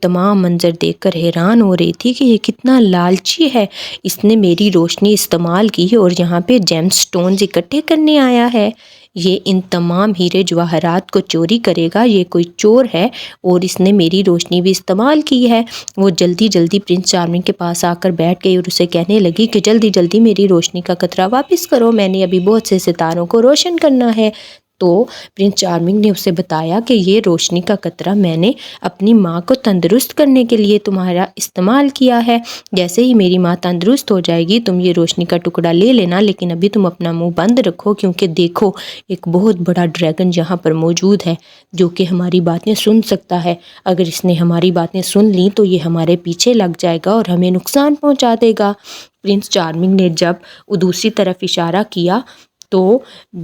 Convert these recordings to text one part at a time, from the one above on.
تمام منظر دیکھ کر حیران ہو رہی تھی کہ یہ کتنا لالچی ہے، اس نے میری روشنی استعمال کی اور یہاں پہ جیم سٹونز اکٹھے کرنے آیا ہے، یہ ان تمام ہیرے جواہرات کو چوری کرے گا، یہ کوئی چور ہے اور اس نے میری روشنی بھی استعمال کی ہے۔ وہ جلدی جلدی پرنس چارمنگ کے پاس آ کر بیٹھ گئی اور اسے کہنے لگی کہ جلدی جلدی میری روشنی کا قطرہ واپس کرو، میں نے ابھی بہت سے ستاروں کو روشن کرنا ہے۔ تو پرنس چارمنگ نے اسے بتایا کہ یہ روشنی کا قطرہ میں نے اپنی ماں کو تندرست کرنے کے لیے تمہارا استعمال کیا ہے، جیسے ہی میری ماں تندرست ہو جائے گی تم یہ روشنی کا ٹکڑا لے لینا، لیکن ابھی تم اپنا منہ بند رکھو، کیونکہ دیکھو ایک بہت بڑا ڈریگن یہاں پر موجود ہے جو کہ ہماری باتیں سن سکتا ہے، اگر اس نے ہماری باتیں سن لیں تو یہ ہمارے پیچھے لگ جائے گا اور ہمیں نقصان پہنچا دے گا۔ پرنس چارمنگ نے جب دوسری طرف اشارہ کیا تو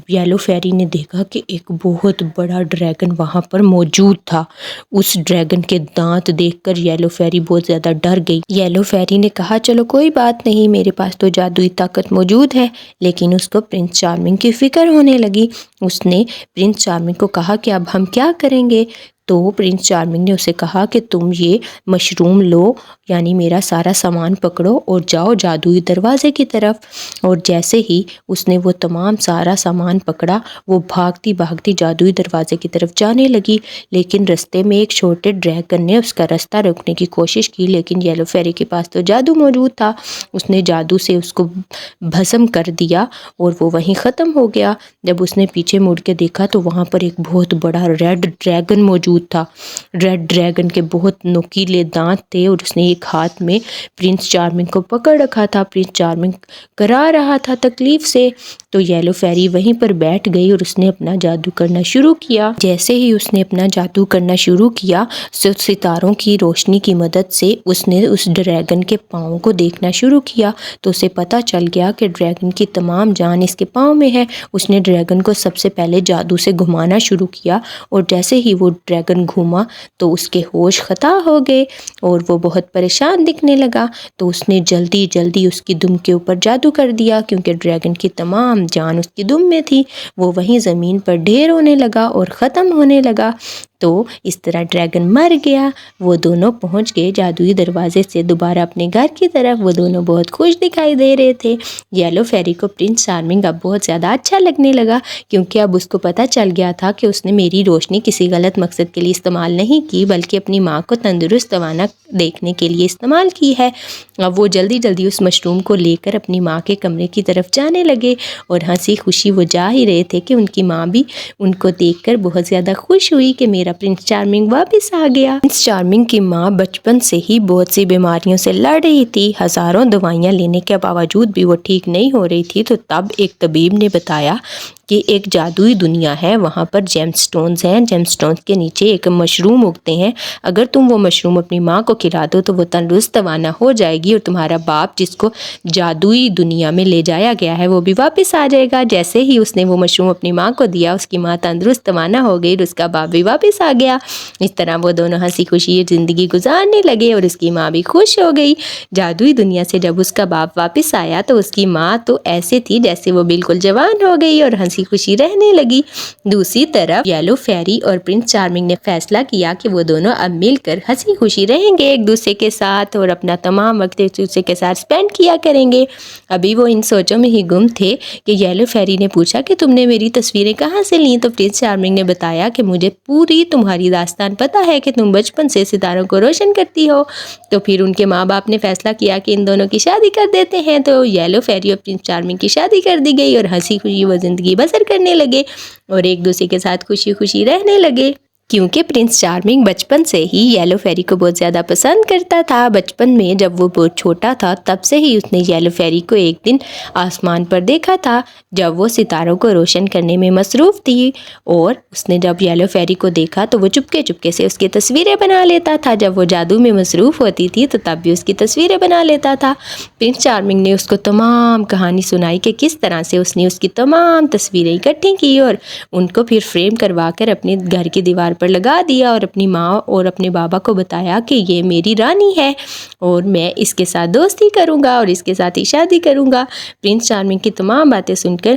یلو فیری نے دیکھا کہ ایک بہت بڑا ڈریگن وہاں پر موجود تھا۔ اس ڈریگن کے دانت دیکھ کر یلو فیری بہت زیادہ ڈر گئی۔ یلو فیری نے کہا چلو کوئی بات نہیں، میرے پاس تو جادوئی طاقت موجود ہے، لیکن اس کو پرنس چارمنگ کی فکر ہونے لگی۔ اس نے پرنس چارمنگ کو کہا کہ اب ہم کیا کریں گے؟ تو پرنس چارمنگ نے اسے کہا کہ تم یہ مشروم لو، یعنی میرا سارا سامان پکڑو اور جاؤ جادوئی دروازے کی طرف۔ اور جیسے ہی اس نے وہ تمام سارا سامان پکڑا وہ بھاگتی بھاگتی جادوئی دروازے کی طرف جانے لگی، لیکن رستے میں ایک چھوٹے ڈریگن نے اس کا راستہ روکنے کی کوشش کی، لیکن یلو فیری کے پاس تو جادو موجود تھا، اس نے جادو سے اس کو بھسم کر دیا اور وہ وہیں ختم ہو گیا۔ جب اس نے پیچھے مڑ کے دیکھا تو وہاں پر ایک بہت بڑا ریڈ ڈریگن موجود تھا۔ ریڈ ڈریگن کے بہت نوکیلے دانت تھے اور اس نے ایک ہاتھ میں پرنس چارمنگ کو پکڑ رکھا تھا۔ پرنس چارمنگ کرا رہا تھا تکلیف سے، تو یلو فیری وہیں پر بیٹھ گئی اور اس نے اپنا جادو کرنا شروع کیا۔ جیسے ہی اس نے اپنا جادو کرنا شروع کیا، ستاروں کی روشنی کی مدد سے اس نے اس ڈریگن کے پاؤں کو دیکھنا شروع کیا، تو اسے پتا چل گیا کہ ڈریگن کی تمام جان اس کے پاؤں میں ہے۔ اس نے ڈریگن کو سب سے پہلے جادو سے گھمانا شروع کیا اور جیسے ہی وہ ڈریگن گھوما تو اس کے ہوش خطا ہو گئے اور وہ بہت پریشان دکھنے لگا۔ تو اس نے جلدی جلدی اس کی دم کے اوپر جادو کر دیا، کیونکہ ڈریگن کی تمام جان اس کی دم میں تھی۔ وہ وہیں زمین پر ڈھیر ہونے لگا اور ختم ہونے لگا۔ تو اس طرح ڈریگن مر گیا۔ وہ دونوں پہنچ گئے جادوئی دروازے سے دوبارہ اپنے گھر کی طرف۔ وہ دونوں بہت خوش دکھائی دے رہے تھے۔ یلو فیری کو پرنس چارمنگ اب بہت زیادہ اچھا لگنے لگا، کیونکہ اب اس کو پتا چل گیا تھا کہ اس نے میری روشنی کسی غلط مقصد کے لیے استعمال نہیں کی، بلکہ اپنی ماں کو تندرست توانا دیکھنے کے لیے استعمال کی ہے۔ اب وہ جلدی جلدی اس مشروم کو لے کر اپنی ماں کے کمرے کی طرف جانے لگے اور ہنسی خوشی وہ جا ہی رہے تھے کہ ان کی ماں بھی ان کو دیکھ کر بہت زیادہ خوش ہوئی کہ میرا پرنس چارمنگ واپس آ گیا۔ پرنس چارمنگ کی ماں بچپن سے ہی بہت سی بیماریوں سے لڑ رہی تھی، ہزاروں دوائیاں لینے کے باوجود بھی وہ ٹھیک نہیں ہو رہی تھی۔ تو تب ایک طبیب نے بتایا کہ ایک جادوئی دنیا ہے، وہاں پر جیم سٹونز ہیں، جیم سٹونز کے نیچے ایک مشروم اگتے ہیں، اگر تم وہ مشروم اپنی ماں کو کھلا دو تو وہ تندرست توانا ہو جائے گی اور تمہارا باپ جس کو جادوئی دنیا میں لے جایا گیا ہے وہ بھی واپس آ جائے گا۔ جیسے ہی اس نے وہ مشروم اپنی ماں کو دیا، اس کی ماں تندرست توانا ہو گئی اور اس کا باپ بھی واپس آ گیا۔ اس طرح وہ دونوں ہنسی خوشی زندگی گزارنے لگے اور اس کی ماں بھی خوش ہو گئی۔ جادوئی دنیا سے جب اس کا باپ واپس آیا تو اس کی ماں تو ایسے تھی جیسے وہ بالکل جوان ہو گئی اور ہنسی خوشی رہنے لگی۔ دوسری طرف یلو فیری اور پرنس چارمنگ نے فیصلہ کیا کہ وہ دونوں اب مل کر ہنسی خوشی رہیں گے ایک دوسرے کے ساتھ اور اپنا تمام وقت ایک دوسرے کے ساتھ اسپینڈ کیا کریں گے۔ ابھی وہ ان سوچوں میں ہی گم تھے کہ یلو فیری نے پوچھا کہ تم نے میری تصویریں کہاں سے لیں؟ تو پرنس چارمنگ نے بتایا کہ مجھے پوری تمہاری داستان پتہ ہے کہ تم بچپن سے ستاروں کو روشن کرتی ہو۔ تو پھر ان کے ماں باپ نے فیصلہ کیا کہ ان دونوں کی شادی کر دیتے ہیں۔ تو یلو فیری اور پرنس چارمنگ کی شادی کر دی گئی اور ہنسی خوشی وہ زندگی بسر کرنے لگے اور ایک دوسرے کے ساتھ خوشی خوشی رہنے لگے۔ کیونکہ پرنس چارمنگ بچپن سے ہی یلو فیری کو بہت زیادہ پسند کرتا تھا۔ بچپن میں جب وہ بہت چھوٹا تھا تب سے ہی اس نے یلو فیری کو ایک دن آسمان پر دیکھا تھا جب وہ ستاروں کو روشن کرنے میں مصروف تھی، اور اس نے جب یلو فیری کو دیکھا تو وہ چپکے چپکے سے اس کی تصویریں بنا لیتا تھا۔ جب وہ جادو میں مصروف ہوتی تھی تو تب بھی اس کی تصویریں بنا لیتا تھا۔ پرنس چارمنگ نے اس کو تمام کہانی سنائی کہ کس طرح سے اس نے اس کی تمام تصویریں اکٹھی کی اور ان کو پھر فریم کروا کر اپنے گھر کی دیوار پر لگا دیا اور اپنی ماں اور اپنے بابا کو بتایا کہ یہ میری رانی ہے اور میں اس کے ساتھ دوستی کروں گا اور اس کے ساتھ ہی شادی کروں گا۔ پرنس چارمنگ کی تمام باتیں سن کر